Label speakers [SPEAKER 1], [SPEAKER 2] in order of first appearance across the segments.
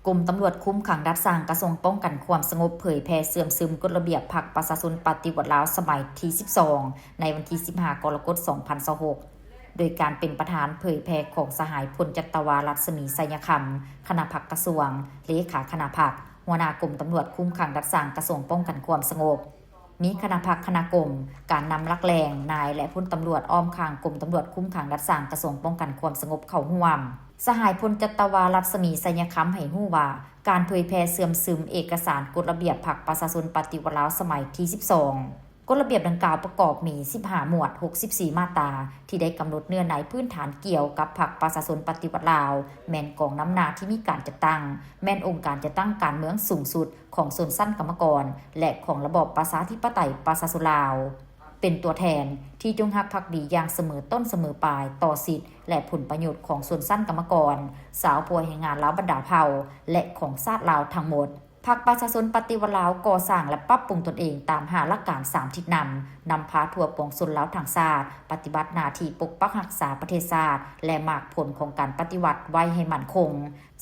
[SPEAKER 1] กรมตำรวจคุ้มขังรัฐสร้างกระทรวงป้องกันความสงบเผยแพร่เสื่อมซึมกฎระเบียบพรรคประชาชนปฏิวัติลาวสมัยที่ 12 ในวันที่ 15 กรกฎาคม 2026 โดยการเป็นประธานเผยแพร่ของสหายพลจัตวารัศมีไสยคำคณะพรรคกระทรวงเลขาคณะพรรคหัวหน้ากรมตำรวจคุ้มขังรัฐสร้างกระทรวงป้องกันความสงบมีคณะพรรคคณะกรมการนำลักแรงนายและพลตำรวจอ้อมข้างกรมตำรวจคุ้มขังรัฐสร้างกระทรวงป้องกันความสงบเข้าร่วมสหายพลจัตวารัศมีไสยคำให้ฮู้ว่าการเผยแพร่เสื่อมซึมเอกสารกฎระเบียบพรรคประชาชนปฏิวัติลาวสมัยที่ 12 กฎระเบียบดังกล่าวประกอบมี 15 หมวด 64 มาตราที่ได้กำหนดเนื้อในพื้นฐานเกี่ยวกับพรรคประชาชนปฏิวัติลาวแม่นกองน้ำหนาที่มีการจัดตั้งแม่นองค์การจัดตั้งการเมืองสูงสุดของชนชั้นกรรมกรและของระบอบประชาธิปไตยประชาชนลาวเป็นตัวแทนที่จงรักภักดีอย่างเสมอต้นเสมอปลายต่อสิทธิและผลประโยชน์ของชนชั้นกรรมกรสาวพัวแห่งงานลาวบรรดาเผ่าและของชาติลาวทั้งหมดพรรคประชาชนปฏิวัติลาวก่อสร้างและปรับปรุงตนเองตามหาหลักการ3ทิศนำพาทั่วปวงชนลาวทางชาติปฏิบัติหน้าที่ปกปักรักษาประเทศชาติและมากผลของการปฏิวัติไว้ให้มั่นคง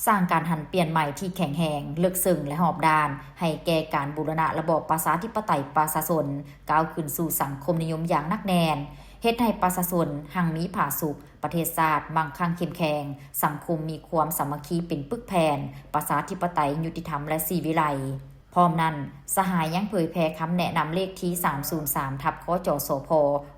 [SPEAKER 1] สร้างการหันเปลี่ยนใหม่ที่แข็งแรงลึกซึ้งและหอบด้านให้แก่การบูรณะระบอบประชาธิปไตยประชาชนก้าวขึ้นสู่สังคมนิยมอย่างหนักแน่นเฮ็ดให้ประชาชนหังมีผาสุขประเทศชาติมั่งคั่งเข้มแข็งสังคมมีความสามัคคีเป็นปึกแผ่นประชาธิปไตยยุติธรรมและสีวิไลพร้อมนั้นสหายยังเผยแพร่คำแนะนำเลขที่ 303 ทับคจสพ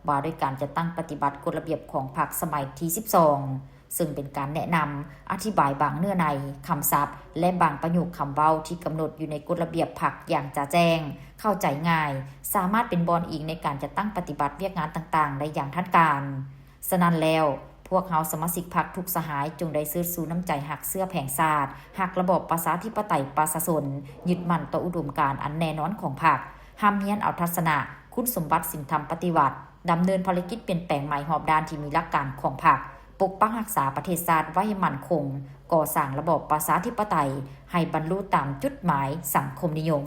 [SPEAKER 1] ว่าด้วยการจะตั้งปฏิบัติกฎระเบียบของพรรคสมัยที่ 12 ซึ่งเป็นการแนะนำอธิบายบางเนื้อในคำศัพท์และบางประโยคคำเว้าที่กำหนดอยู่ในกฎระเบียบพรรคอย่างจะแจ้งเข้าใจง่ายสามารถเป็นบอนอิงในการจะตั้งปฏิบัติเวียกงานต่างๆได้อย่างทันการฉะนั้นแล้วพวกเฮาสมาชิกพรรคทุกสหายจงได้ซื้อสู่น้ำใจหักเสื้อแผงศาสตร์หักระบอบประชาธิปไตยประชาชนยึดมั่นต่ออุดมการณ์อันแน่นอนของพรรคห้ามเฮียนเอาทัศนะคุณสมบัติสิ่งธรรมปฏิวัติดำเนินภารกิจเปลี่ยนแปลงใหม่หอบด้านที่มีหลักการของพรรคปกปักรักษาประเทศชาติไว้ให้มั่นคงก่อสร้างระบอบประชาธิปไตยให้บรรลุตามจุดหมายสังคมนิยม